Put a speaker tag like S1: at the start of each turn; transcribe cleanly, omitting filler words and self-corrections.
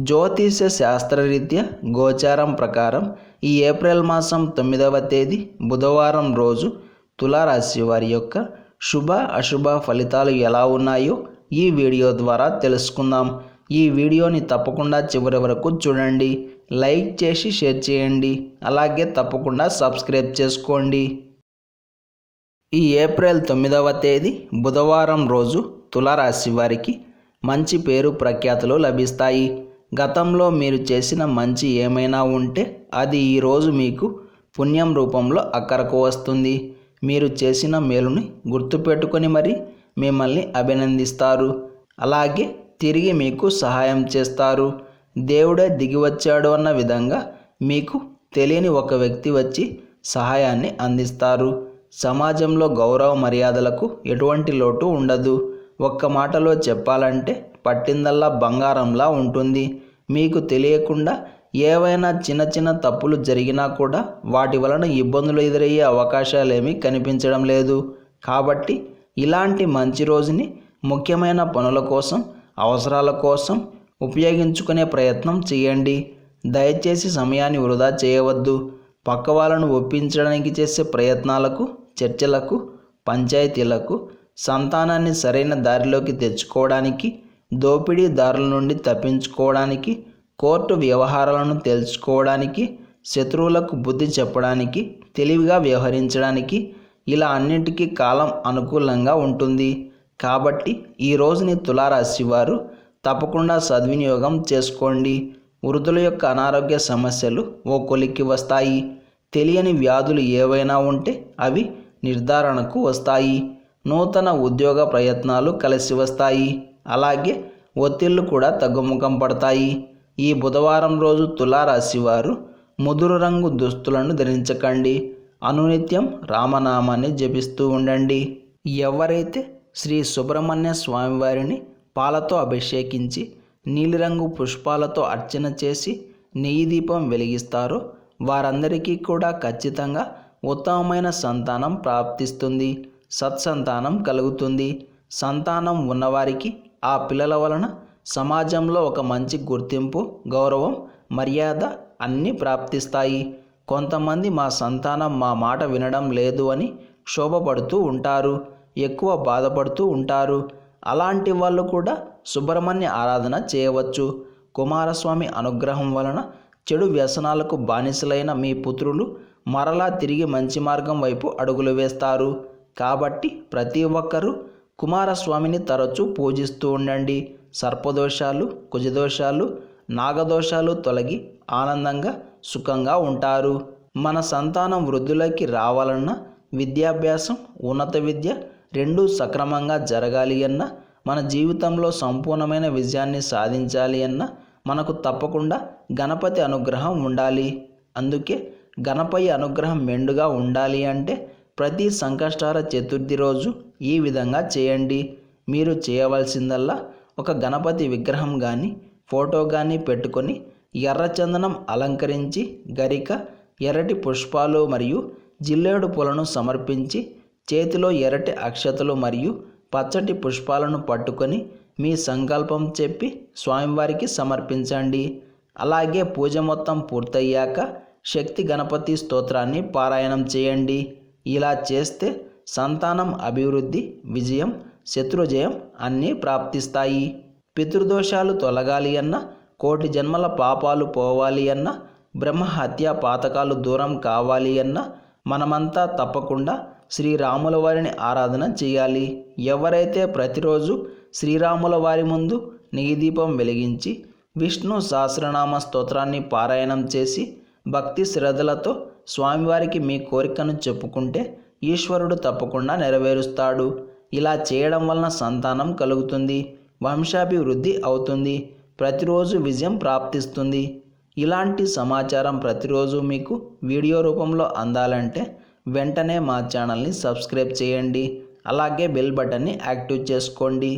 S1: జ్యోతిష శాస్త్రరీత్యా గోచారం ప్రకారం ఈ ఏప్రిల్ మాసం 9వ తేదీ బుధవారం రోజు తులారాశి వారి యొక్క శుభ అశుభ ఫలితాలు ఎలా ఉన్నాయో ఈ వీడియో ద్వారా తెలుసుకుందాం. ఈ వీడియోని తప్పకుండా చివరి వరకు చూడండి, లైక్ చేసి షేర్ చేయండి, అలాగే తప్పకుండా సబ్స్క్రైబ్ చేసుకోండి. ఈ ఏప్రిల్ 9వ తేదీ బుధవారం రోజు తులారాశి వారికి మంచి పేరు ప్రఖ్యాతులు లభిస్తాయి. గతంలో మీరు చేసిన మంచి ఏమైనా ఉంటే అది ఈరోజు మీకు పుణ్యం రూపంలో అక్కరకు వస్తుంది. మీరు చేసిన మేలుని గుర్తుపెట్టుకొని మరి మిమ్మల్ని అభినందిస్తారు, అలాగే తిరిగి మీకు సహాయం చేస్తారు. దేవుడే దిగి వచ్చాడు అన్న విధంగా మీకు తెలియని ఒక వ్యక్తి వచ్చి సహాయాన్ని అందిస్తారు. సమాజంలో గౌరవ మర్యాదలకు ఎటువంటి లోటు ఉండదు. ఒక్క మాటలో చెప్పాలంటే పట్టిందల్లా బంగారంలా ఉంటుంది. మీకు తెలియకుండా ఏవైనా చిన్న చిన్న తప్పులు జరిగినా కూడా వాటి వలన ఇబ్బందులు ఎదురయ్యే అవకాశాలేమీ కనిపించడం లేదు. కాబట్టి ఇలాంటి మంచి రోజుని ముఖ్యమైన పనుల కోసం, అవసరాల కోసం ఉపయోగించుకునే ప్రయత్నం చేయండి. దయచేసి సమయాన్ని వృధా చేయవద్దు. పక్క వాళ్ళను ఒప్పించడానికి చేసే ప్రయత్నాలకు, చర్చలకు, పంచాయతీలకు, సంతానాన్ని సరైన దారిలోకి తెచ్చుకోవడానికి, దోపిడీదారుల నుండి తప్పించుకోవడానికి, కోర్టు వ్యవహారాలను తెలుసుకోవడానికి, శత్రువులకు బుద్ధి చెప్పడానికి, తెలివిగా వ్యవహరించడానికి, ఇలా అన్నిటికీ కాలం అనుకూలంగా ఉంటుంది. కాబట్టి ఈ రోజుని తులారాశి వారు తప్పకుండా సద్వినియోగం చేసుకోండి. వృద్ధుల యొక్క అనారోగ్య సమస్యలు ఓ కొలిక్కి వస్తాయి. తెలియని వ్యాధులు ఏవైనా ఉంటే అవి నిర్ధారణకు వస్తాయి. నూతన ఉద్యోగ ప్రయత్నాలు కలిసి వస్తాయి. అలాగే ఒత్తిళ్లు కూడా తగ్గుముఖం పడతాయి. ఈ బుధవారం రోజు తులారాశి వారు ముదురు రంగు దుస్తులను ధరించకండి. అనునిత్యం రామనామాన్ని జపిస్తూ ఉండండి. ఎవరైతే శ్రీ సుబ్రహ్మణ్య స్వామివారిని పాలతో అభిషేకించి నీలిరంగు పుష్పాలతో అర్చన చేసి నెయ్యి దీపం వెలిగిస్తారో వారందరికీ కూడా ఖచ్చితంగా ఉత్తమమైన సంతానం ప్రాప్తిస్తుంది. సత్సంతానం కలుగుతుంది. సంతానం ఉన్నవారికి ఆ పిల్లల వలన సమాజంలో ఒక మంచి గుర్తింపు, గౌరవం, మర్యాద అన్నీ ప్రాప్తిస్తాయి. కొంతమంది మా సంతానం మా మాట వినడం లేదు అని క్షోభపడుతూ ఉంటారు, ఎక్కువ బాధపడుతూ ఉంటారు. అలాంటి వాళ్ళు కూడా సుబ్రహ్మణ్య ఆరాధన చేయవచ్చు. కుమారస్వామి అనుగ్రహం వలన చెడు వ్యసనాలకు బానిసలైన మీ పుత్రులు మరలా తిరిగి మంచి మార్గం వైపు అడుగులు వేస్తారు. కాబట్టి ప్రతి ఒక్కరూ కుమారస్వామిని తరచూ పూజిస్తూ ఉండండి. సర్పదోషాలు, కుజదోషాలు, నాగదోషాలు తొలగి ఆనందంగా, సుఖంగా ఉంటారు. మన సంతానం వృద్ధులకి రావాలన్నా, విద్యాభ్యాసం, ఉన్నత విద్య రెండూ సక్రమంగా జరగాలి అన్నా, మన జీవితంలో సంపూర్ణమైన విజయాన్ని సాధించాలి అన్నా మనకు తప్పకుండా గణపతి అనుగ్రహం ఉండాలి. అందుకే గణపతి అనుగ్రహం మెండుగా ఉండాలి అంటే ప్రతి సంకష్టార చతుర్థి రోజు ఈ విధంగా చేయండి. మీరు చేయవలసిందల్లా ఒక గణపతి విగ్రహం కానీ, ఫోటో కానీ పెట్టుకొని ఎర్రచందనం అలంకరించి, గరిక, ఎర్రటి పుష్పాలు మరియు జిల్లేడు పూలను సమర్పించి, చేతిలో ఎర్రటి అక్షతలు మరియు పచ్చటి పుష్పాలను పట్టుకొని మీ సంకల్పం చెప్పి స్వామివారికి సమర్పించండి. అలాగే పూజ మొత్తం పూర్తయ్యాక శక్తి గణపతి స్తోత్రాన్ని పారాయణం చేయండి. ఇలా చేస్తే సంతానం అభివృద్ధి, విజయం, శత్రుజయం అన్నీ ప్రాప్తిస్తాయి. పితృదోషాలు తొలగాలి అన్నా, కోటి జన్మల పాపాలు పోవాలి అన్నా, బ్రహ్మహత్య పాతకాలు దూరం కావాలి అన్నా మనమంతా తప్పకుండా శ్రీరాముల వారిని ఆరాధన చేయాలి. ఎవరైతే ప్రతిరోజు శ్రీరాముల వారి ముందు నెయ్యి దీపం వెలిగించి విష్ణు సహస్రనామ స్తోత్రాన్ని పారాయణం చేసి భక్తి శ్రద్ధలతో స్వామివారికి మీ కోరికను చెప్పుకుంటే ఈశ్వరుడు తప్పకుండా నెరవేరుస్తాడు. ఇలా చేయడం వలన సంతానం కలుగుతుంది, వంశాభివృద్ధి అవుతుంది, ప్రతిరోజు విజయం ప్రాప్తిస్తుంది. ఇలాంటి సమాచారం ప్రతిరోజు మీకు వీడియో రూపంలో అందాలంటే వెంటనే మా ఛానల్ని సబ్స్క్రైబ్ చేయండి, అలాగే బెల్ బటన్ని యాక్టివ్ చేసుకోండి.